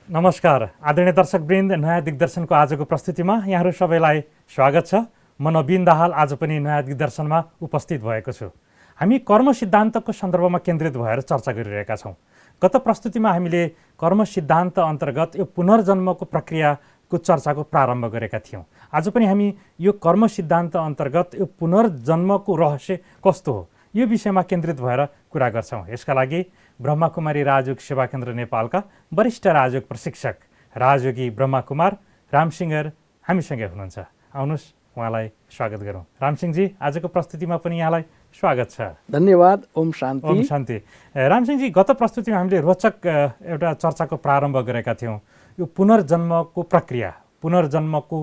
नमस्कार आदरणीय दर्शकवृन्द, नयाँ दिग्दर्शनको आजको प्रस्तुतिमा यहाँहरू सबैलाई स्वागत छ। म नवीन दाहाल आज पनि नयाँ दिग्दर्शनमा उपस्थित भएको छु। हामी कर्म सिद्धान्तको सन्दर्भमा केन्द्रित भएर चर्चा गरिरहेका छौँ। गत प्रस्तुतिमा हामीले कर्म सिद्धान्त अन्तर्गत यो पुनर्जन्मको प्रक्रियाको चर्चाको प्रारम्भ गरेका थियौँ। आज पनि हामी यो कर्म सिद्धान्त अन्तर्गत यो पुनर्जन्मको रहस्य कस्तो हो यो विषयमा केन्द्रित भएर कुरा गर्छौँ। यसका लागि ब्रह्माकुमारी राजयोग सेवा केन्द्र नेपालका वरिष्ठ राजयोग प्रशिक्षक राजयोगी ब्रह्माकुमार रामसिंहर हामीसँगै हुनुहुन्छ। आउनुहोस् उहाँलाई स्वागत गरौँ। रामसिंहजी, आजको प्रस्तुतिमा पनि यहाँलाई स्वागत छ। धन्यवाद। ओम शान्ति। ओम शान्ति। रामसिंहजी, गत प्रस्तुतिमा हामीले रोचक एउटा चर्चाको प्रारम्भ गरेका थियौँ। यो पुनर्जन्मको प्रक्रिया, पुनर्जन्मको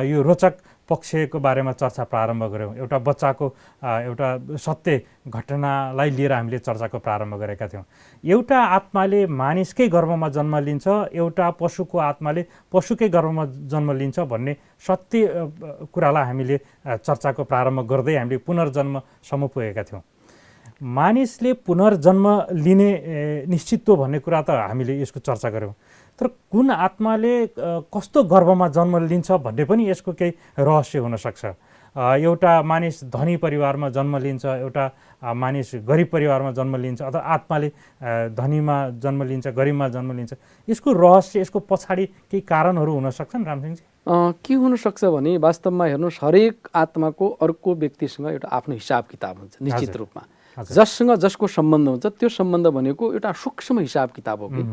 यो रोचक पक्षको बारेमा चर्चा प्रारम्भ गऱ्यौँ। एउटा बच्चाको एउटा सत्य घटनालाई लिएर हामीले चर्चाको प्रारम्भ गरेका थियौँ। एउटा आत्माले मानिसकै गर्भमा जन्म लिन्छ, एउटा पशुको आत्माले पशुकै गर्भमा जन्म लिन्छ भन्ने सत्य कुरालाई हामीले चर्चाको प्रारम्भ गर्दै हामीले पुनर्जन्मसम्म पुगेका थियौँ। मानिसले पुनर्जन्म लिने निश्चित हो भन्ने कुरा त हामीले यसको चर्चा गऱ्यौँ। तर कुन आत्माले कस्तो गर्भमा जन्म लिन्छ भन्ने पनि यसको केही रहस्य हुनसक्छ। एउटा मानिस धनी परिवारमा जन्म लिन्छ, एउटा मानिस गरिब परिवारमा जन्म लिन्छ, अथवा आत्माले धनीमा जन्म लिन्छ, गरिबमा जन्म लिन्छ। यसको रहस्य, यसको पछाडि केही कारणहरू हुन सक्छन् रामसिंहजी? के हुनसक्छ भने वास्तवमा हेर्नुहोस्, हरेक आत्माको अर्को व्यक्तिसँग एउटा आफ्नो हिसाब किताब हुन्छ निश्चित रूपमा। जससँग जसको सम्बन्ध हुन्छ त्यो सम्बन्ध भनेको एउटा सूक्ष्म हिसाब किताब हो कि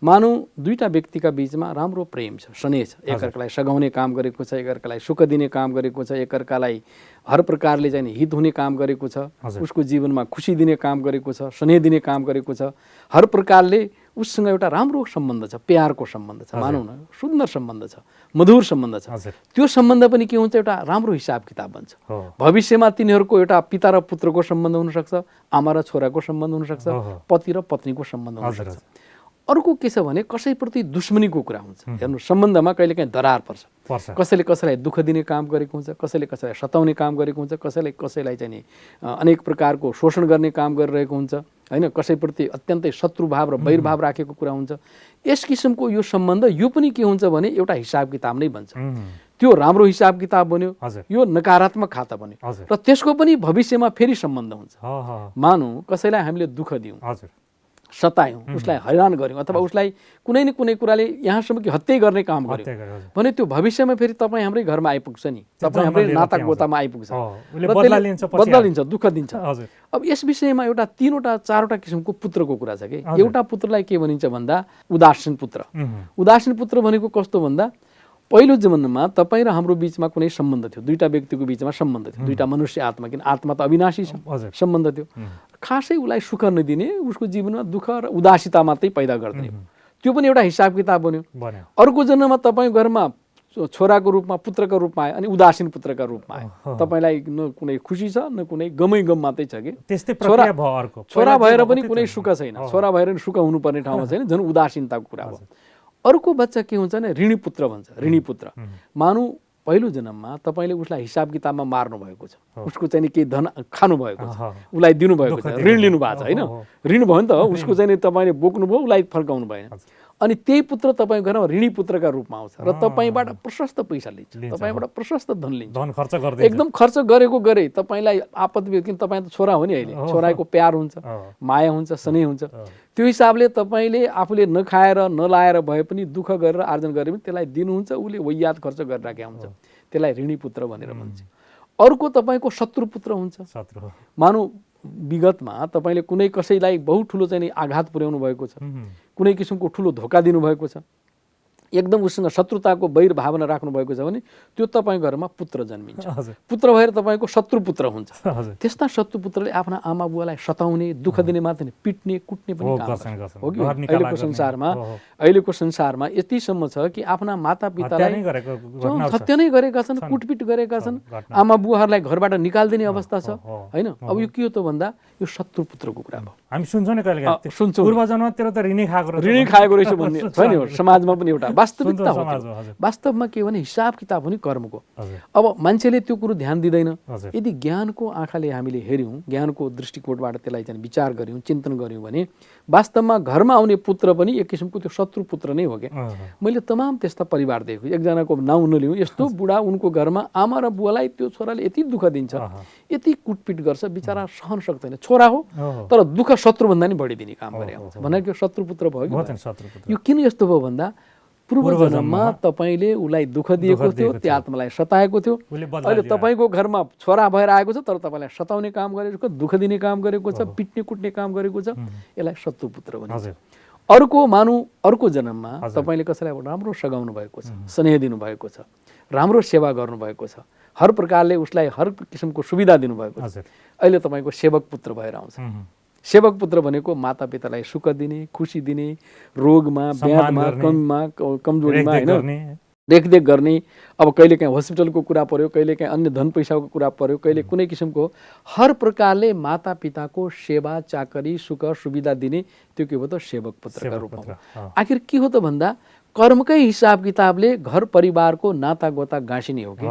मानौ दुईटा व्यक्तिका बीचमा राम्रो प्रेम छ, स्नेह छ, एकअर्कालाई सघाउने काम गरेको छ, एकअर्कालाई सुख दिने काम गरेको छ, एकअर्कालाई हर प्रकारले चाहिँ हित हुने काम गरेको छ, उसको जीवनमा खुसी दिने काम गरेको छ, स्नेह दिने काम गरेको छ, हर प्रकारले उससँग एउटा राम्रो सम्बन्ध छ, प्यारको सम्बन्ध छ, मानौ न सुन्दर सम्बन्ध छ, मधुर सम्बन्ध छ। त्यो सम्बन्ध पनि के हुन्छ, एउटा राम्रो हिसाब किताब बन्छ। भविष्यमा तिनीहरूको एउटा पिता र पुत्रको सम्बन्ध हुनसक्छ, आमा र छोराको सम्बन्ध हुनसक्छ, पति र पत्नीको सम्बन्ध हुनसक्छ। अर्को के छ भने कसैप्रति दुश्मनीको कुरा हुन्छ। हेर्नु, सम्बन्धमा कहिलेकाहीँ दरार पर्छ। कसैले कसैलाई दुःख दिने काम गरेको हुन्छ, कसैले कसैलाई सताउने काम गरेको हुन्छ, कसैले कसैलाई चाहिँ नि अनेक प्रकारको शोषण गर्ने काम गरिरहेको हुन्छ, होइन, कसैप्रति अत्यन्तै शत्रुभाव र वैरभाव राखेको कुरा हुन्छ। यस किसिमको यो सम्बन्ध यो पनि के हुन्छ भने एउटा हिसाब किताब नै बन्छ। त्यो राम्रो हिसाब किताब बन्यो, यो नकारात्मक खाता बन्यो, र त्यसको पनि भविष्यमा फेरि सम्बन्ध हुन्छ। मानौ कसैलाई हामीले दुःख दियौँ, सतायौँ, उसलाई हैरान गऱ्यौँ, अथवा उसलाई कुनै न कुनै कुराले यहाँसम्म कि हत्या गर्ने काम गर्यो भने त्यो भविष्यमा फेरि तपाईँ हाम्रै घरमा आइपुग्छ नि, तपाईँ हाम्रै नाता गोतामा आइपुग्छ, बदला लिन्छ, दुःख दिन्छ। अब यस विषयमा एउटा तीनवटा चारवटा किसिमको पुत्रको कुरा छ कि। एउटा पुत्रलाई के भनिन्छ भन्दा उदासीन पुत्र। उदासीन पुत्र भनेको कस्तो भन्दा पहिलो जीवनमा तपाईँ र हाम्रो बिचमा कुनै सम्बन्ध थियो, दुईटा व्यक्तिको बिचमा सम्बन्ध थियो, दुईटा मनुष्य आत्मा, किन आत्मा त अविनाशी छ, सम्बन्ध थियो। खासै उसलाई सुख नदिने, उसको जीवनमा दुःख र उदासीता मात्रै पैदा गरिदिने, त्यो पनि एउटा हिसाब किताब बन्यो। अर्को जन्ममा तपाईँ घरमा छोराको रूपमा, पुत्रको रूपमा आयो, अनि उदासीन पुत्रका रूपमा आयो। तपाईँलाई न कुनै खुसी छ, न कुनै गमै गम मात्रै छ कि। छोरा भएर पनि कुनै सुख छैन, छोरा भएर सुख हुनुपर्ने ठाउँमा छैन, झन् उदासीनताको कुरा हो। अर्को बच्चा के हुन्छ भने ऋणी पुत्र भन्छ। ऋणी पुत्र मानौ पहिलो जन्ममा तपाईँले उसलाई हिसाब किताबमा मार्नु भएको छ, उसको चाहिँ केही धन खानु भएको छ, उसलाई दिनुभएको छ, ऋण लिनु भएको छ, होइन, ऋण भयो नि त, उसको चाहिँ तपाईँले बोक्नुभयो, उसलाई फर्काउनु भएन। अनि त्यही पुत्र तपाईँ घरमा ऋणी पुत्रका रूपमा आउँछ र तपाईँबाट प्रशस्त पैसा लिन्छ, तपाईँबाट प्रशस्त धन लिन्छ, एकदम खर्च गरेको गरे। तपाईँलाई आपत्ति, किन तपाईँ त छोरा हो नि, अहिले छोराको प्यार हुन्छ, माया हुन्छ, स्नेह हुन्छ। त्यो हिसाबले तपाईँले आफूले नखाएर नलाएर भए पनि दुःख गरेर आर्जन गरे पनि त्यसलाई दिनुहुन्छ, उसले वैयात खर्च गरिराखेको हुन्छ, त्यसलाई ऋणी पुत्र भनेर भन्छ। अर्को तपाईँको शत्रु पुत्र हुन्छ। मानौ विगतमा तपाईँले कुनै कसैलाई बहुत ठुलो चाहिँ आघात पुर्याउनु भएको छ, कुनै किसिमको ठुलो धोका दिनुभएको छ, एकदम उसँग शत्रुताको वैर भावना राख्नु भएको छ भने त्यो तपाईँ घरमा पुत्र जन्मिन्छ। पुत्र भएर तपाईँको शत्रु पुत्र हुन्छ। त्यस्ता शत्रु पुत्रले आफ्ना आमा बुवालाई सताउने, दुःख दिने मात्र होइन, पिट्ने, कुट्ने पनि काम गर्छ हो कि। अहिलेको संसारमा यतिसम्म छ कि आफ्ना माता पितालाई हत्या नै गरेका छन्, कुटपिट गरेका छन्, आमा बुवाहरूलाई घरबाट निकालिदिने अवस्था छ, होइन। अब यो के हो त भन्दा यो शत्रु पुत्रको कुरा भयो। हामी सुन्छौँ नि कहिले, सुन्छौँ, पूर्व जन्मतिर त ऋणी खाएको रहेछ भन्ने छ नि, समाजमा पनि एउटा वास्तविकता हो समाज त्यो। हो, हजुर। वास्तवमा के भने हिसाब किताब हो नि कर्मको। हजुर। अब मान्छेले त्यो कुरो ध्यान दिँदैन। हजुर। यदि ज्ञानको आँखाले हामीले हेऱ्यौँ, ज्ञानको दृष्टिकोणबाट त्यसलाई चाहिँ विचार गऱ्यौँ, चिन्तन गऱ्यौँ भने वास्तवमा घरमा आउने पुत्र पनि एक किसिमको त्यो शत्रु पुत्र नै हो क्या। मैले तमाम त्यस्ता परिवार देखेको, एकजनाको नाउँ नलिउँ, यस्तो बुढा उनको घरमा आमा र बुवालाई त्यो छोराले यति दुःख दिन्छ, यति कुटपिट गर्छ, बिचरा सहन सक्दैन। छोरा हो तर दुःख शत्रुभन्दा नि बढी दिने काम गरे आउँछ भनेको शत्रु पुत्र भयो कि। यो किन यस्तो भयो भन्दा पूर्व जन्ममा तपाईँले उसलाई दुःख दिएको थियो, त्यो आत्मालाई सताएको थियो। अहिले तपाईँको घरमा छोरा भएर आएको छ तर तपाईँलाई सताउने काम गरेको, दुःख दिने काम गरेको छ, पिट्ने कुट्ने काम गरेको छ, यसलाई शत्रु पुत्र भनिन्छ। अर्को मानु अर्को जन्ममा तपाईँले कसैलाई राम्रो सघाउनु भएको छ, स्नेह दिनुभएको छ, राम्रो सेवा गर्नुभएको छ, हर प्रकारले उसलाई हर किसिमको सुविधा दिनुभएको छ। अहिले तपाईँको सेवक पुत्र भएर आउँछ। सेवक पुत्र भनेको मातापितालाई सुख दिने, खुसी दिने, रोगमा, व्याधमा, कमीमा, कमजोरीमा होइन देखदेख गर्ने। अब कहिलेकाहीँ हस्पिटलको कुरा पर्यो, कहिलेकाहीँ अन्य धन पैसाको कुरा पर्यो, कहिले कुनै किसिमको हर प्रकारले मातापिताको सेवा चाकरी सुख सुविधा दिने, त्यो के भयो त सेवक पुत्रका रूपमा। आखिर के हो त भन्दा कर्मकै हिसाब किताबले घर परिवारको नाता गोता गाँसिने हो कि।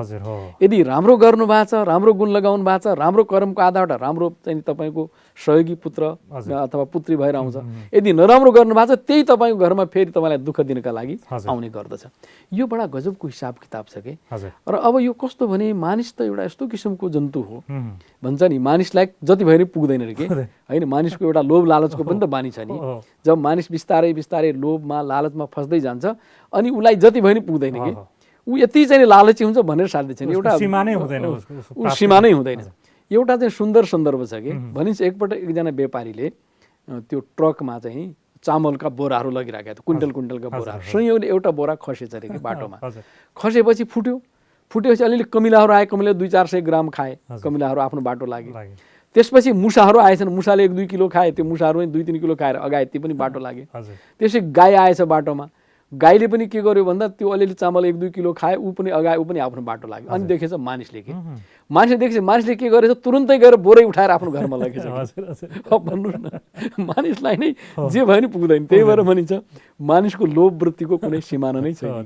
यदि राम्रो गर्नु भएको छ, राम्रो गुण लगाउनु भएको छ, राम्रो कर्मको आधारबाट राम्रो चाहिँ तपाईँको सहयोगी पुत्र अथवा पुत्री भएर आउँछ। यदि नराम्रो गर्नु भएको छ त्यही तपाईँको घरमा फेरि तपाईँलाई दुःख दिनका लागि आउने गर्दछ। यो बडा गजबको हिसाब किताब छ कि। र अब यो कस्तो भने मानिस त एउटा यस्तो किसिमको जन्तु हो भन्छ नि, मानिसलाई जति भए नि पुग्दैन रे कि होइन। मानिसको एउटा लोभ लालचको पनि त बानी छ नि। जब मानिस बिस्तारै बिस्तारै लोभमा लालचमा फस्दै जान्छ अनि उसलाई जति भए नि पुग्दैन कि। ऊ यति चाहिँ लालची हुन्छ भनेर साध्य छैन, एउटा सीमा नै हुँदैन, सीमा नै हुँदैन। एउटा चाहिँ सुन्दर सन्दर्भ छ कि भनिन्छ एकपल्ट एकजना व्यापारीले त्यो ट्रकमा चाहिँ चामलका बोराहरू लगिराखेका थियो, कुइन्टल कुइन्टलका बोराहरू। संयोगले एउटा बोरा खसेछ अरे कि बाटोमा। खसेपछि फुटेपछि अलिअलि कमिलाहरू आए, कमिला 200-400 ग्राम खाए, कमिलाहरू आफ्नो बाटो लागे। त्यसपछि मुसाहरू आएछन्, मुसाले 1-2 किलो खाए, त्यो मुसाहरू 2-3 किलो खाएर अगाए, ती पनि बाटो लागे। त्यसै गाई आएछ बाटोमा, गाईले पनि के गर्यो भन्दा त्यो अलिअलि चामल 1-2 किलो खाए, ऊ पनि अगाए, ऊ पनि आफ्नो बाटो लाग्यो। अनि देखेछ मानिसले के मानिसले के गरेछ, तुरुन्तै गएर बोरै उठाएर आफ्नो घरमा लगेछ। अब भन्नुहोस् न, मानिसलाई नै जे भयो नि पुग्दैन। त्यही भएर भनिन्छ मानिसको लोभ वृत्तिको कुनै सिमाना नै छैन।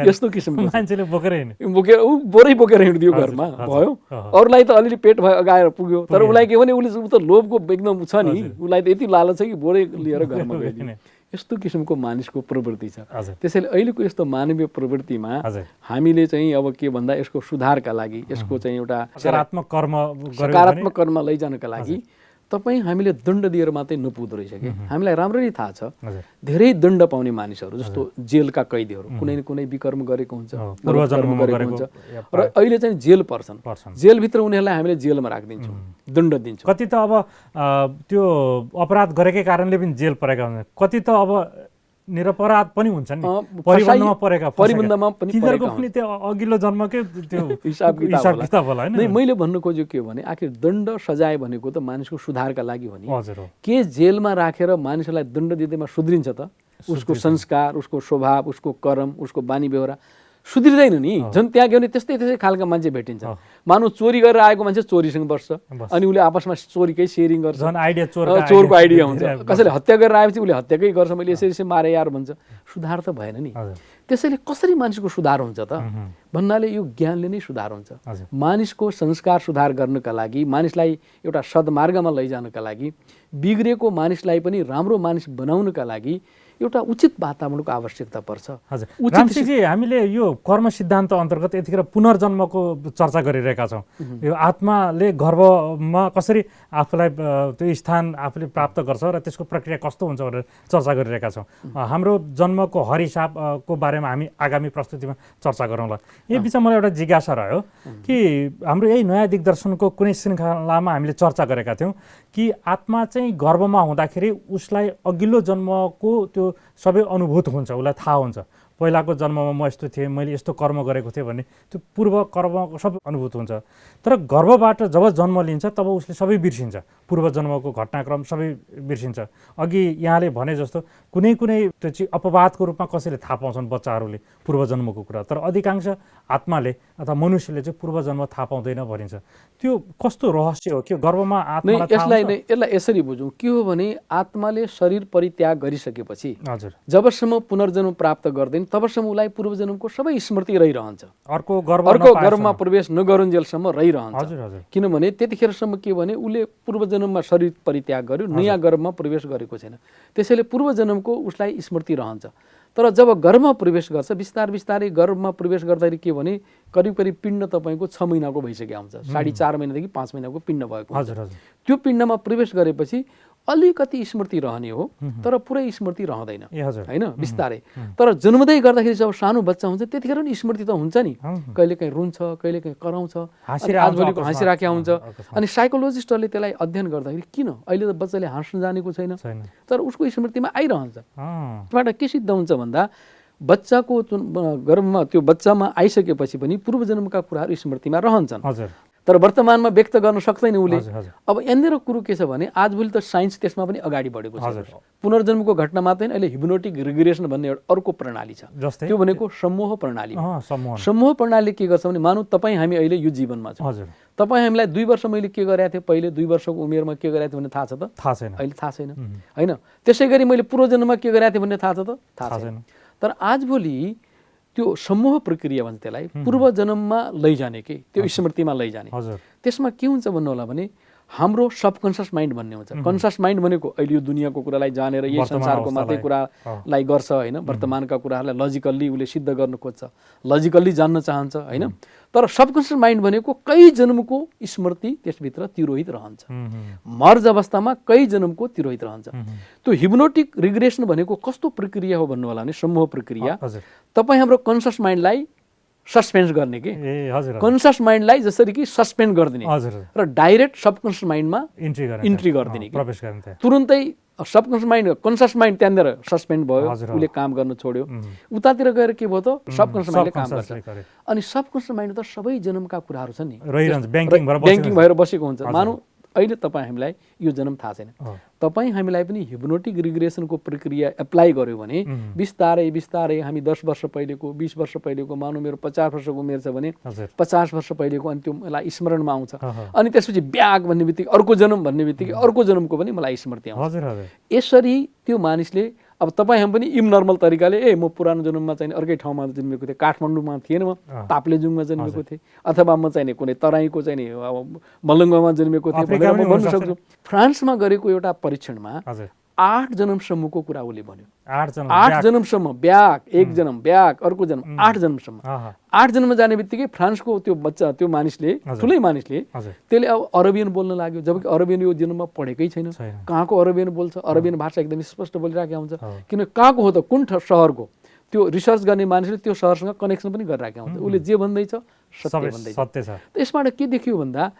यस्तो किसिमको मान्छेले बोकेर ऊ बोरै बोकेर हिँड्दियो घरमा भयो। अरूलाई त अलिअलि पेट भयो अगाएर पुग्यो, तर उसलाई के भने उसले त लोभको एकदम छ नि, उसलाई त यति लालच छ कि बोरै लिएर घरमा गइदियो। यस्तो किसिमको मानिसको प्रवृत्ति छ। त्यसैले अहिलेको यस्तो मानवीय प्रवृत्तिमा हामीले चाहिँ अब के भन्दा यसको सुधारका लागि, यसको चाहिँ एउटा सकारात्मक कर्म लैजानका लागि तपाईँ हामीले दण्ड दिएर मात्रै नपुग्दो रहेछ कि। हामीलाई राम्ररी थाहा छ धेरै दण्ड पाउने मानिसहरू जस्तो जेलका कैदीहरू कुनै न कुनै विकर्म गरेको हुन्छ, र अहिले चाहिँ जेल पर्छन्। जेलभित्र उनीहरूलाई हामीले जेलमा राखिदिन्छौँ, दण्ड दिन्छौँ। कति त अब त्यो अपराध गरेकै कारणले पनि जेल परेका हुन्छन्, कति त अब निरपराध पनि हुन्छन् नि, परिबन्धमा परेका, परिबन्धमा पनि तिनीहरूको पनि त्यो अघिल्लो जन्मकै त्यो हिसाब किताब होला हैन। मैले भन्नु खोजेको के हो भने आखिर दण्ड सजाय भनेको त मानिसको सुधारका लागि हो नि। के जेलमा राखेर मानिसलाई दण्ड दिँदैमा सुध्रिन्छ त? उसको संस्कार, उसको स्वभाव, उसको कर्म, उसको बानी बेहोरा सुध्रिँदैन नि। झन् त्यहाँ गयो भने त्यस्तै खालका मान्छे भेटिन्छ। मानु चोरी गरेर आएको मान्छे चोरीसँग बस्छ अनि उसले आपसमा चोरीकै सेयरिङ गर्छ, चोरको आइडिया हुन्छ। कसैले हत्या गरेर आएपछि उसले हत्याकै गर्छ, मैले यसरी मारे यार भन्छ। सुधार त भएन नि। त्यसैले कसरी मानिसको सुधार हुन्छ त भन्नाले यो ज्ञानले नै सुधार हुन्छ। मानिसको संस्कार सुधार गर्नका लागि, मानिसलाई एउटा सद्मार्गमा लैजानका लागि, बिग्रेको मानिसलाई पनि राम्रो मानिस बनाउनका लागि एउटा उचित वातावरणको आवश्यकता पर्छ। हजुर रामसिंहजी, हामीले यो कर्म सिद्धान्त अन्तर्गत यतिखेर पुनर्जन्मको चर्चा गरिरहेका छौँ। यो आत्माले गर्भमा कसरी आफूलाई त्यो स्थान आफूले प्राप्त गर्छ र त्यसको प्रक्रिया कस्तो हुन्छ भनेर चर्चा गरिरहेका छौँ। हाम्रो जन्मको हर हिसाबको बारेमा हामी आगामी प्रस्तुतिमा चर्चा गरौँला। यही बिचमा मलाई एउटा जिज्ञासा रह्यो कि हाम्रो यही नयाँ दिग्दर्शनको कुनै श्रृङ्खलामा हामीले चर्चा गरेका थियौँ कि आत्मा चाहिँ गर्भमा हुँदाखेरि उसलाई अघिल्लो जन्मको त्यो सबै अनुभूत हुन्छ, उसलाई थाहा हुन्छ, पहिलाको जन्ममा म यस्तो थिएँ, मैले यस्तो कर्म गरेको थिएँ भन्ने त्यो पूर्व कर्मको सब अनुभूत हुन्छ। तर गर्भबाट जब जन्म लिन्छ तब उसले सबै बिर्सिन्छ, पूर्व जन्मको घटनाक्रम सबै बिर्सिन्छ। अघि यहाँले भने जस्तो कुनै कुनै त्यो चाहिँ अपवादको रूपमा कसैले थाहा पाउँछन् बच्चाहरूले पूर्व जन्मको कुरा, तर अधिकांश आत्माले अथवा मनुष्यले चाहिँ पूर्व जन्म थाहा पाउँदैन भनिन्छ। त्यो कस्तो रहस्य हो? के गर्भमा आत्मालाई थाहा हुन्छ? यसलाई यसरी बुझौँ, के हो भने आत्माले शरीर परित्याग गरिसकेपछि हजुर, जबसम्म पुनर्जन्म प्राप्त गर्दैन तबसम्म उसलाई पूर्वजन्मको सबै स्मृति रहिरहन्छ। अर्को गर्भमा प्रवेश नगरुन्जेलसम्म रहिरहन्छ। हजुर हजुर, किनभने त्यतिखेरसम्म के भने उसले पूर्वजन्ममा शरीर परित्याग गर्यो, नयाँ गर्भमा प्रवेश गरेको छैन, त्यसैले पूर्वजन्मको उसलाई स्मृति रहन्छ। तर जब गर्भमा प्रवेश गर्छ, बिस्तारै बिस्तारै गर्भमा प्रवेश गर्दाखेरि के भने करिब करिब पिण्ड तपाईँको 6 महिनाको भइसक्यो हुन्छ, 4.5 महिनादेखि 5 महिनाको पिण्ड भएको हुन्छ। त्यो पिण्डमा प्रवेश गरेपछि अलिकति स्मृति रहने हो, तर पुरै स्मृति रहँदैन होइन, बिस्तारै। तर जन्मदै गर्दाखेरि जब सानो बच्चा हुन्छ त्यतिखेर पनि स्मृति त हुन्छ नि, कहिलेकाहीँ रुन्छ, कहिलेकाहीँ कराउँछ, आजभोलिको हाँसिराखेको हुन्छ। अनि साइकोलोजिस्टहरूले त्यसलाई अध्ययन गर्दाखेरि किन अहिले त बच्चाले हाँस्न जानेको छैन, तर उसको स्मृतिमा आइरहन्छ। त्यसबाट के सिद्ध हुन्छ भन्दा बच्चाको गर्भमा त्यो बच्चामा आइसकेपछि पनि पूर्वजन्मका कुराहरू स्मृतिमा रहन्छन्, तर वर्तमानमा व्यक्त गर्न सक्दैन उसले। अब यहाँनिर कुरो के छ भने आजभोलि त साइन्स त्यसमा पनि अगाडि बढेको छ। पुनर्जन्मको घटना मात्रै अहिले हिप्नोटिक रिग्रेसन भन्ने एउटा अर्को प्रणाली छ, त्यो भनेको समूह प्रणाली हो। समूह प्रणाली के गर्छ भने मानौ तपाईँ हामी अहिले यो जीवनमा छौँ, तपाईँ हामीलाई 2 वर्ष मैले के गरेको थिएँ, पहिले 2 वर्षको उमेरमा के गरेको थिएँ भन्ने थाहा छ त? थाहा छैन, अहिले थाहा छैन होइन। त्यसै गरी मैले पूर्वजन्ममा के गरेको थिएँ भन्ने थाहा छ त? थाहा छैन। तर आजभोलि त्यो समूह प्रक्रिया भन्छ त्यसलाई, पूर्व जन्ममा लैजाने के त्यो स्मृतिमा लैजाने। त्यसमा के हुन्छ भन्नु होला भने हाम्रो सबकन्सियस माइन्ड भन्ने हुन्छ। कन्सियस माइन्ड भनेको अहिले यो दुनियाँको कुरालाई जानेर यही संसारको मात्रै कुरालाई गर्छ होइन, वर्तमानका कुराहरूलाई लजिकल्ली उसले सिद्ध गर्न खोज्छ, लजिकल्ली जान्न चाहन्छ होइन। तर सबकन्सियस माइन्ड भनेको कई जन्मको स्मृति त्यसभित्र तिरोहित रहन्छ, मर्ज अवस्थामा कई जन्मको तिरोहित रहन्छ। त्यो हिप्नोटिक रिग्रेसन भनेको कस्तो प्रक्रिया हो भन्नु होला भने समूह प्रक्रिया। तपाईँ हाम्रो कन्सियस माइन्डलाई सस्पेन्स गर्ने के, कन्सियस माइन्डलाई जसरी कि सस्पेन्ड गरिदिने र डाइरेक्ट सबकन्सियस माइन्डमा इन्ट्री गरिदिने, तुरुन्तै सबकन्सियस माइन्ड कन्सियस माइन्ड त्यहाँनिर सस्पेन्ड भयो, उसले काम गर्न छोड्यो, उतातिर गएर के भयो त सबकन्सियस माइन्डले काम गर्छ। अनि सबकन्सियस माइन्ड त सबै जन्मका कुराहरू छन् नि, ब्याङ्किङ भएर बसेको हुन्छ। मानौ अहिले तपाईँ हामीलाई यो जन्म थाहा छैन, तपाईँ हामीलाई पनि हिप्नोटिक रिग्रेसनको प्रक्रिया एप्लाई गर्यो भने बिस्तारै बिस्तारै हामी 10 वर्ष पहिलेको, 20 वर्ष पहिलेको, मानौ मेरो 50 वर्षको उमेर छ भने 50 वर्ष पहिलेको, अनि त्यो मलाई स्मरणमा आउँछ। अनि त्यसपछि ब्याग भन्ने बित्तिकै अर्को जन्म भन्ने बित्तिकै अर्को जन्मको पनि मलाई स्मृति आउँछ। यसरी त्यो मानिसले अब तपाईँ हामी पनि इमनर्मल तरिकाले म पुरानो जन्ममा चाहिँ अर्कै ठाउँमा जन्मेको थिएँ, काठमाडौँमा थिएन म, ताप्लेजुङमा जन्मेको थिएँ, अथवा म चाहिँ कुनै तराईको चाहिँ मलङ्गमा जन्मेको थिएँ भनेर म भन्न सक्छु। फ्रान्समा गरेको एउटा परीक्षणमा 8 जन्मसम्मको कुरा उसले भन्यो। 8 जन्मसम्म, ब्याग एक जन्म, ब्याग अर्को जन्म, 8 जन्मसम्म। 8 जन्म जाने बित्तिकै फ्रान्सको त्यो बच्चा, त्यो मानिसले, ठुलै मानिसले, त्यसले अब अरबियन बोल्न लाग्यो, जबकि अरबियन यो जन्ममा पढेकै छैन। कहाँको अरबियन बोल्छ, अरबियन भाषा एकदम स्पष्ट बोलिरहेको हुन्छ, किन कहाँको हो त, कुन सहरको, त्यो रिसर्च गर्ने मानिसले त्यो सहरसँग कनेक्सन पनि गरिरहेको हुन्छ। उसले जे भन्दैछ सत्य भन्दैछ। यसबाट के देखियो भन्दा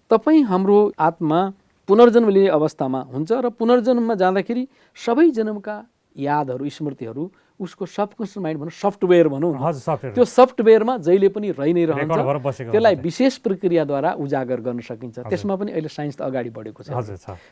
तपाईँ हाम्रो आत्मा पुनर्जन्म लिने अवस्थामा हुन्छ र पुनर्जन्ममा जाँदाखेरि सबै जन्मका यादहरू, स्मृतिहरू उसको सबकन्सियस माइन्ड भनौँ, सफ्टवेयर भनौँ, त्यो सफ्टवेयरमा जहिले पनि रहि नै रहन्छ। त्यसलाई विशेष प्रक्रियाद्वारा उजागर गर्न सकिन्छ। त्यसमा पनि अहिले साइन्स त अगाडि बढेको छ।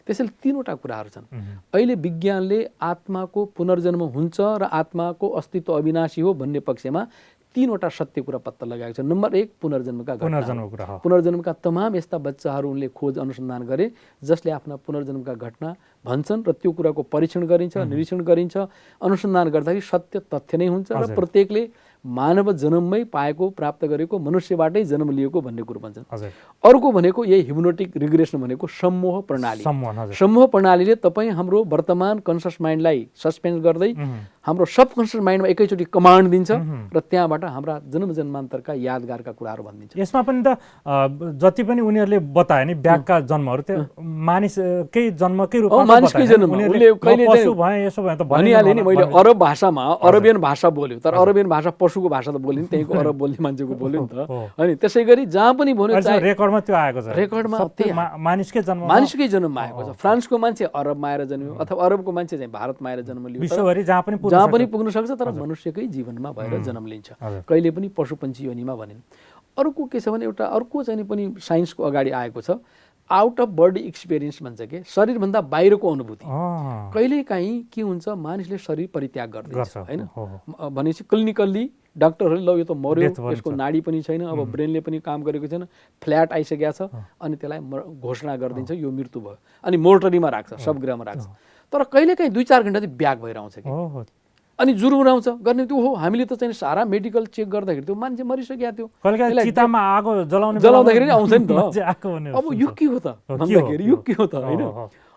त्यसैले 3वटा कुराहरू छन्। अहिले विज्ञानले आत्माको पुनर्जन्म हुन्छ र आत्माको अस्तित्व अविनाशी हो भन्ने पक्षमा 3वटा सत्य कुरा पत्ता लगाएको छ। नम्बर 1 पुनर्जन्मका घटना, पुनर्जन्मका तमाम यस्ता बच्चाहरू उनले खोज अनुसन्धान गरे जसले आफ्ना पुनर्जन्मका घटना भन्छन् र त्यो कुराको परीक्षण गरिन्छ, निरीक्षण गरिन्छ। अनुसन्धान गर्दाखेरि सत्य तथ्य नै हुन्छ र प्रत्येकले मानव जन्ममै पाएको, प्राप्त गरेको, मनुष्यबाटै जन्म लिएको भन्ने कुरो भन्छन्। अर्को भनेको यही हिप्नोटिक रिग्रेसन भनेको समूह प्रणाली। समूह प्रणालीले तपाईँ हाम्रो वर्तमान कन्सियस माइन्डलाई सस्पेन्ड गर्दै हाम्रो सबकन्सियस माइन्डमा एकैचोटि कमान्ड दिन्छ र त्यहाँबाट हाम्रा जन्मान्तरका यादगारका कुराहरू भनिदिन्छ। यसमा पनि त जति पनि उनीहरूले बताए नि ब्यागका जन्महरू त्यो मानिसकै जन्मकै रूपमा, मानिसकै जन्म, उसले कहिले भनिहाले नि। मैले अरब भाषामा अरबियन भाषा बोल्यो, तर अरबियन भाषा पशु पशुको भाषा त बोल्यो नि, त्यहीँको अरब बोल्ने मान्छेको बोल्यो नि त होइन। त्यसै गरी जहाँ पनि भन्यो रेकर्डमा त्यो आएको छ, रेकर्डमा मानिसकै जन्ममा आएको छ। फ्रान्सको मान्छे अरबमा आएर जन्मियो अथवा अरबको मान्छे चाहिँ भारतमा आएर जन्म लियो, विश्वभरि जहाँ पनि पुग्न सक्छ, तर मनुष्यकै जीवनमा भएर जन्म लिन्छ, कहिले पनि पशु पन्छी योनिमा भनेन। अर्को के छ भने एउटा अर्को चाहिँ पनि साइन्सको अगाडि आएको छ, आउट अफ बडी एक्सपिरियन्स भन्छ के, शरीरभन्दा बाहिरको अनुभूति। कहिलेकाहीँ के हुन्छ, मानिसले शरीर परित्याग गर्दैछ होइन, भनेपछि क्लिनिकल्ली डाक्टरहरूले ल यो त मर्यो, यसको नाडी पनि छैन, अब ब्रेनले पनि काम गरेको छैन, फ्ल्याट आइसकेको छ, अनि त्यसलाई घोषणा गरिदिन्छ यो मृत्यु भयो, अनि मोर्टरीमा राख्छ, शवगृहमा राख्छ। तर कहिलेकाहीँ 2-4 घन्टा चाहिँ ब्याक भएर आउँछ कि, अनि जुरुराउँछ गर्ने त्यो हो। हामीले त चाहिँ सारा मेडिकल चेक गर्दाखेरि त्यो मान्छे मरिसकेको थियो, चितामा आगो जलाउँदाखेरि आउँछ नि त। अब यो के हो त भन्दाखेरि यो के हो त होइन।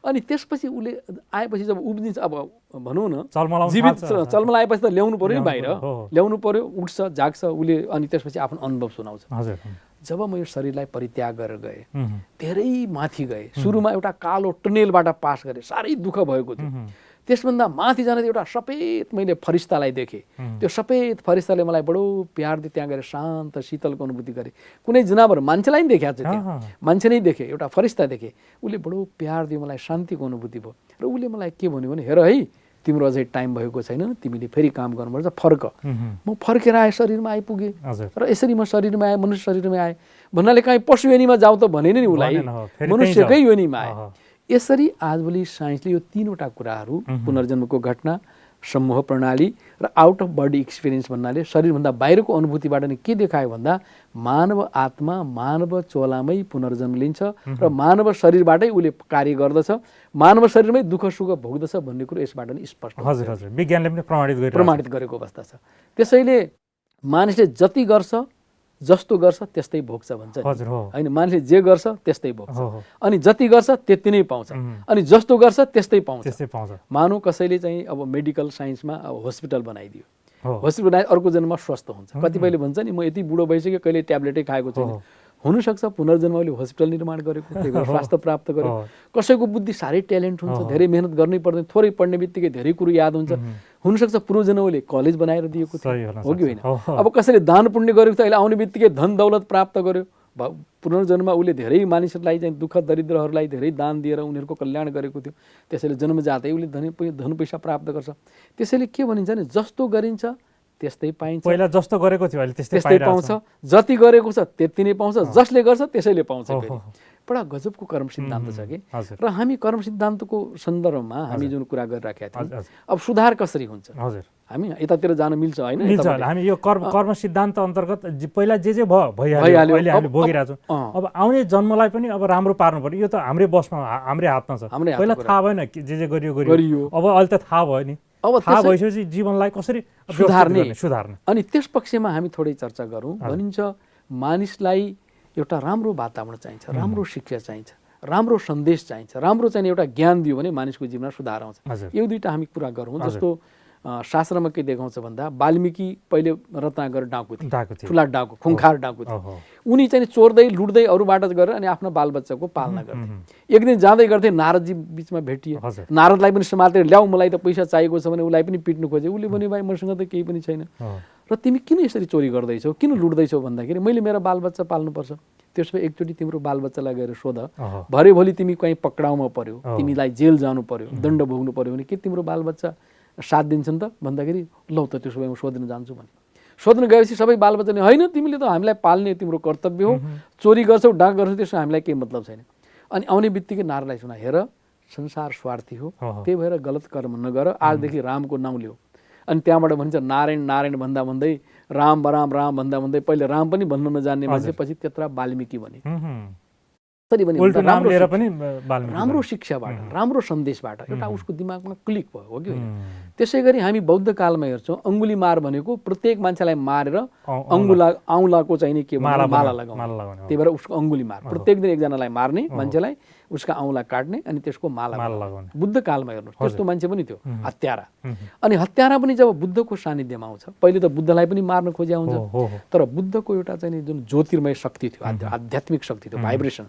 अनि त्यसपछि उसले आएपछि जब उब्जिन्छ, अब भनौँ न जीवित चलमलाएपछि त ल्याउनु पर्यो नि बाहिर, ल्याउनु पर्यो, उठ्छ जाग्छ उसले, अनि त्यसपछि आफ्नो अनुभव सुनाउँछ। जब म यो शरीरलाई परित्याग गरेर गएँ, धेरै माथि गएँ, सुरुमा एउटा कालो टनेलबाट पास गरेँ, साह्रै दुःख भएको थियो। त्यसभन्दा माथि जाँदा एउटा सफेद मैले फरिस्तालाई देखेँ, त्यो सफेद फरिस्ताले मलाई बडो प्यार दिए, त्यहाँ गएर शान्त शीतलको अनुभूति गरेँ। कुनै जनावर मान्छेलाई नि देखाएको छ, त्यहाँ मान्छे नै देखेँ, एउटा फरिस्ता देखेँ, उसले बडो प्यार दियो, मलाई शान्तिको अनुभूति भयो। र उसले मलाई के भन्यो भने हेर है तिम्रो अझै टाइम भएको छैन, तिमीले फेरि काम गर्नुपर्छ, फर्क। म फर्केर आएँ, शरीरमा आइपुगेँ, र यसरी म शरीरमा आएँ, मनुष्य शरीरमा आएँ भन्नाले कहीँ पशु योनिमा जाऊ त भनेन नि उसलाई, मनुष्यकै योनिमा आएँ। यसरी आजभोलि साइन्सले यो 3वटा कुराहरू, पुनर्जन्मको घटना, समूह प्रणाली र आउट अफ बडी एक्सपिरियन्स भन्नाले शरीरभन्दा बाहिरको अनुभूतिबाट नै के देखायो भन्दा मानव आत्मा मानव चोलामै पुनर्जन्म लिन्छ र मानव शरीरबाटै उसले कार्य गर्दछ, मानव शरीरमै दुःख सुख भोग्दछ भन्ने कुरो यसबाट नै स्पष्ट हुन्छ। हजुर हजुर, विज्ञानले पनि प्रमाणित गरेको अवस्था छ। त्यसैले मानिसले जति गर्छ जस्तो गर्छ त्यस्तै भोग्छ भन्छ होइन, मानिसले जे गर्छ त्यस्तै भोग्छ, अनि जति गर्छ त्यति नै पाउँछ, अनि जस्तो गर्छ त्यस्तै पाउँछ। मानौ कसैले चाहिँ अब मेडिकल साइन्समा अब हस्पिटल बनाइदियो, हस्पिटल बनाए अर्को जन्ममा स्वस्थ हुन्छ। कतिपयले भन्छ नि म यति बुढो भइसक्यो कहिले ट्याब्लेटै खाएको छैन, हुनसक्छ पुनर्जन्मले हस्पिटल निर्माण गरेको, त्यही भएर स्वास्थ्य प्राप्त गर्यो। कसैको बुद्धि साह्रै ट्यालेन्ट हुन्छ, धेरै मेहनत गर्नै पर्दैन, थोरै पढ्ने बित्तिकै धेरै कुरो याद हुन्छ, हुनसक्छ पूर्वजन्मले कलेज बनाएर दिएको थियो, हो कि होइन। अब कसैले दान पुण्य गरेको थियो, अहिले आउने बित्तिकै धन दौलत प्राप्त गर्यो, पुनर्जन्ममा उसले धेरै मानिसहरूलाई चाहिँ दुःख दरिद्रहरूलाई धेरै दान दिएर उनीहरूको कल्याण गरेको थियो, त्यसैले जन्मजातै उसले धन पैसा प्राप्त गर्छ। त्यसैले के भनिन्छ भने जस्तो गरिन्छ त्यस्तै पाइन्छ, पहिला जस्तो गरेको थियो अहिले त्यस्तै पाउँछ, जति गरेको छ त्यति नै पाउँछ, जसले गर्छ त्यसैले पाउँछ। बडा गजबको कर्म सिद्धान्त छ कि, र हामी कर्म सिद्धान्तको सन्दर्भमा हामी जुन कुरा गरिराखेका थियौँ, अब सुधार कसरी हुन्छ, हामी यतातिर जान मिल्छ होइन, हामी यो कर्म सिद्धान्त अन्तर्गत पहिला जे भइहाल्यो अहिले हामीले भोगिरहेको छौँ, अब आउने जन्मलाई पनि अब राम्रो पार्नु पर्यो, यो त हाम्रै बसमा हाम्रै हातमा छ। पहिला थाहा भएन जे गरियो, अब अहिले त थाहा भयो नि, अब थाहा भइसकेपछि जीवनलाई कसरी सुधार्ने। अनि त्यस पक्षमा हामी थोरै चर्चा गरौँ। भनिन्छ मानिसलाई एउटा राम्रो वातावरण चाहिन्छ, राम्रो शिक्षा चाहिन्छ, राम्रो सन्देश चाहिन्छ, राम्रो चाहिँ एउटा ज्ञान दियो भने मानिसको जीवनमा सुधार आउँछ। यो 2टा हामी कुरा गरौँ। जस्तो शास्त्रमा के देखाउँछ भन्दा वाल्मिकी पहिले रत्नागर डाकु थिए, ठुला डाकु, खुङखार डाकु थिए। उनी चाहिँ चोर्दै लुट्दै अरूबाट गरेर अनि आफ्नो बालबच्चाको पालना गर्थे। एक दिन जाँदै गर्थे, नारदजी बिचमा भेटिए, नारदलाई पनि समातेर ल्याऊ मलाई त पैसा चाहिएको छ भने उसलाई पनि पिट्नु खोजे। उसले भन्यो भाइ मसँग त केही पनि छैन, र तिमी किन यसरी चोरी गर्दैछौ, किन लुट्दैछौ भन्दाखेरि मैले मेरा बालबच्चा पाल्नुपर्छ। त्यसो भए एकचोटि तिम्रो बालबच्चालाई गएर सोध, भरे भोलि तिमी कहीँ पक्राउमा पर्यो, तिमीलाई जेल जानु पर्यो, दण्ड भोग्नु पर्यो भने के तिम्रो बालबच्चा साथ दिन्छन् त भन्दाखेरि लौ त त्यसो भए म सोध्न जान्छु भने सोध्न गएपछि सबै बालबच्चाले होइन तिमीले त हामीलाई पाल्ने तिम्रो कर्तव्य हो, चोरी गर्छौ डाक गर्छौ त्यसो हामीलाई केही मतलब छैन। अनि आउने बित्तिकै नारदलाई सुना, हेर संसार स्वार्थी हो, त्यही भएर गलत कर्म नगर, आजदेखि रामको नाउँ लिऊ। अनि त्यहाँबाट भन्छ नारायण नारायण भन्दा भन्दै राम राम राम भन्दा भन्दै पहिले राम पनि भन्न नजान्ने मान्छे पछि त्यत्रा वाल्मिकी भने। राम्रो शिक्षाबाट, राम्रो सन्देशबाट एउटा उसको दिमागमा क्लिक भयो, हो कि होइन। त्यसै गरी हामी बौद्ध कालमा हेर्छौँ, अङ्गुली मार भनेको प्रत्येक मान्छेलाई मारेर औँलाको चाहिने के माला लगाउने, त्यही भएर उसको अङ्गुली मार, प्रत्येक दिन एकजनालाई मार्ने मान्छेलाई उसका औँला काट्ने अनि त्यसको माला लगाउने। बुद्ध कालमा हेर्नुहोस् त्यस्तो मान्छे पनि थियो हत्यारा। अनि हत्यारा पनि जब बुद्धको सानिध्यमा आउँछ, पहिले त बुद्धलाई पनि मार्न खोज्या हुन्छ, तर बुद्धको एउटा चाहिँ जुन ज्योतिर्मय शक्ति थियो, आध्यात्मिक शक्ति थियो, भाइब्रेसन,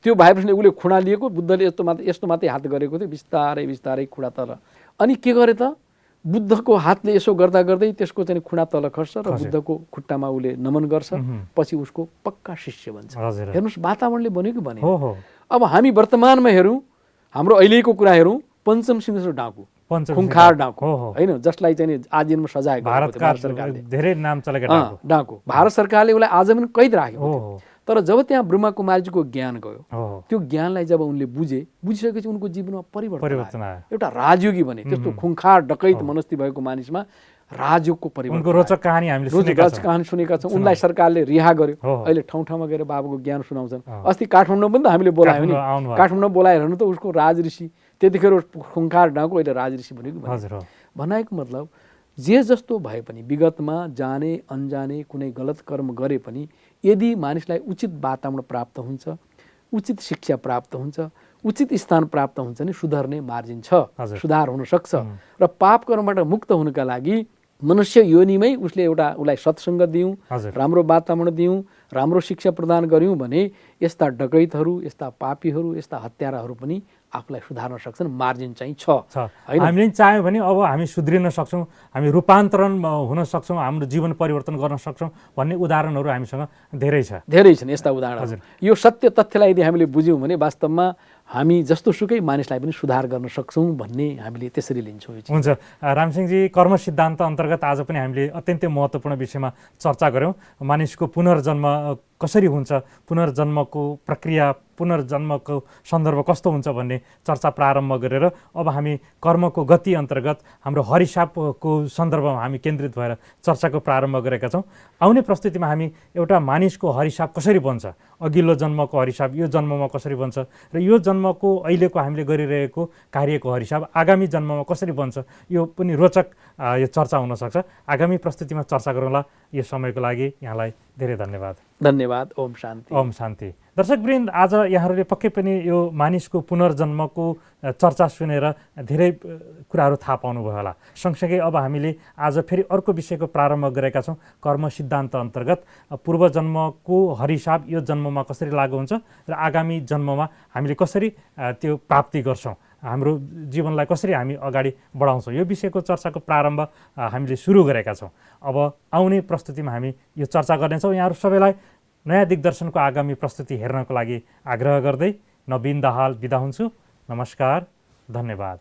त्यो भाइब्रेसनले उसले खुडा लिएको, बुद्धले यस्तो मात्रै हात गरेको थियो, बिस्तारै बिस्तारै खुडा तर। अनि के गरे त बुद्धको हातले यसो गर्दा गर्दै त्यसको चाहिँ खुट्टा तल खस्छ र बुद्धको खुट्टामा उसले नमन गर्छ, पछि उसको पक्का शिष्य बन्छ। हेर्नुहोस् वातावरणले बनेको भने। अब हामी वर्तमानमा हेरौँ, हाम्रो अहिलेको कुरा हेरौँ, पञ्चम सिंह डाकु, खुङखार डाकु होइन, जसलाई चाहिँ आजीवन सजाय भारत सरकारले धेरै नाम चलेको डाकु, भारत सरकारले उसलाई आजीवन कैद राखेको थियो। तर जब त्यहाँ ब्रह्मा कुमारीजीको ज्ञान गयो, त्यो ज्ञानलाई जब उनले बुझिसकेपछि उनको जीवनमा परिवर्तन आयो, एउटा राजयोगी बने। त्यस्तो खुङखार डकैत मनस्ती भएको मानिसमा राजयोगको परिवर्तन। उनको रोचक कहानी हामीले सुनेका छौँ। उनलाई सरकारले रिहा गर्यो, अहिले ठाउँ ठाउँमा गएर बाबुको ज्ञान सुनाउँछन्। अस्ति काठमाडौँ पनि त हामीले बोलायौँ नि, काठमाडौँ बोलाएर हेर्नु त उसको राजऋषि, त्यतिखेर खुङखार डाकु अहिले राजऋषि भनेको भनाएको मतलब जे जस्तो भए पनि विगतमा जाने अनजाने कुनै गलत कर्म गरे पनि यदि मानिसलाई उचित वातावरण प्राप्त हुन्छ, उचित शिक्षा प्राप्त हुन्छ, उचित स्थान प्राप्त हुन्छ नि सुधार्ने मार्जिन छ, सुधार हुन सक्छ। र पाप कर्मबाट मुक्त हुनका लागि मनुष्य योनिमै उसलाई सत्सङ्ग दियौँ, राम्रो वातावरण दियौँ, राम्रो शिक्षा प्रदान गऱ्यौँ भने यस्ता डकैतहरू, यस्ता पापीहरू, यस्ता हत्याराहरू पनि आफूलाई सुधार्न सक्छन्, मार्जिन चाहिँ छ। हामीले चाह्यौँ भने अब हामी सुध्रिन सक्छौँ, हामी रूपान्तरण हुन सक्छौँ, हाम्रो जीवन परिवर्तन गर्न सक्छौँ भन्ने उदाहरणहरू हामीसँग धेरै छन्। यस्ता उदाहरणहरू, यो सत्य तथ्यलाई यदि हामीले बुझ्यौँ भने वास्तवमा हामी जस्तो सुकै मानिसलाई पनि सुधार गर्न सक्छौँ भन्ने हामीले त्यसरी लिन्छौँ। हुन्छ रामसिंहजी, कर्म सिद्धान्त अन्तर्गत आज पनि हामीले अत्यन्तै महत्त्वपूर्ण विषयमा चर्चा गऱ्यौँ। मानिसको पुनर्जन्म कसरी हुन्छ, पुनर्जन्मको प्रक्रिया, पुनर्जन्मको सन्दर्भ कस्तो हुन्छ भन्ने चर्चा प्रारम्भ गरेर अब हामी कर्मको गति अन्तर्गत हाम्रो हरिसापको सन्दर्भमा हामी केन्द्रित भएर चर्चाको प्रारम्भ गरेका छौँ। आउने प्रस्तुतिमा हामी एउटा मानिसको हरिसाप कसरी बन्छ, अघिल्लो जन्मको हरिसाप यो जन्ममा कसरी बन्छ र यो जन्मको अहिलेको हामीले गरिरहेको कार्यको हरिसाप आगामी जन्ममा कसरी बन्छ, यो पनि रोचक यो चर्चा हुनसक्छ। आगामी प्रस्तुतिमा चर्चा गरौँला। यो समयको लागि यहाँलाई धेरै धन्यवाद। ओम शान्ति। ओम शान्ति। दर्शकवृन्द, आज यहाँहरूले पक्कै पनि यो मानिसको पुनर्जन्मको चर्चा सुनेर धेरै कुराहरू थाहा पाउनुभयो होला। सँगसँगै अब हामीले आज फेरि अर्को विषयको प्रारम्भ गरेका छौँ। कर्म सिद्धान्त अन्तर्गत पूर्वजन्मको हरिसाप यो जन्ममा कसरी लागु हुन्छ र आगामी जन्ममा हामीले कसरी त्यो प्राप्ति गर्छौँ, हाम्रो जीवनलाई कसरी हामी अगाडि बढाउँछौँ, यो विषयको चर्चाको प्रारम्भ हामीले सुरु गरेका छौँ। अब आउने प्रस्तुतिमा हामी यो चर्चा गर्नेछौँ। यहाँहरू सबैलाई नयाँ दिग्दर्शनको आगामी प्रस्तुति हेर्नको लागि आग्रह गर्दै नवीन दाहाल बिदा हुन्छु। नमस्कार, धन्यवाद।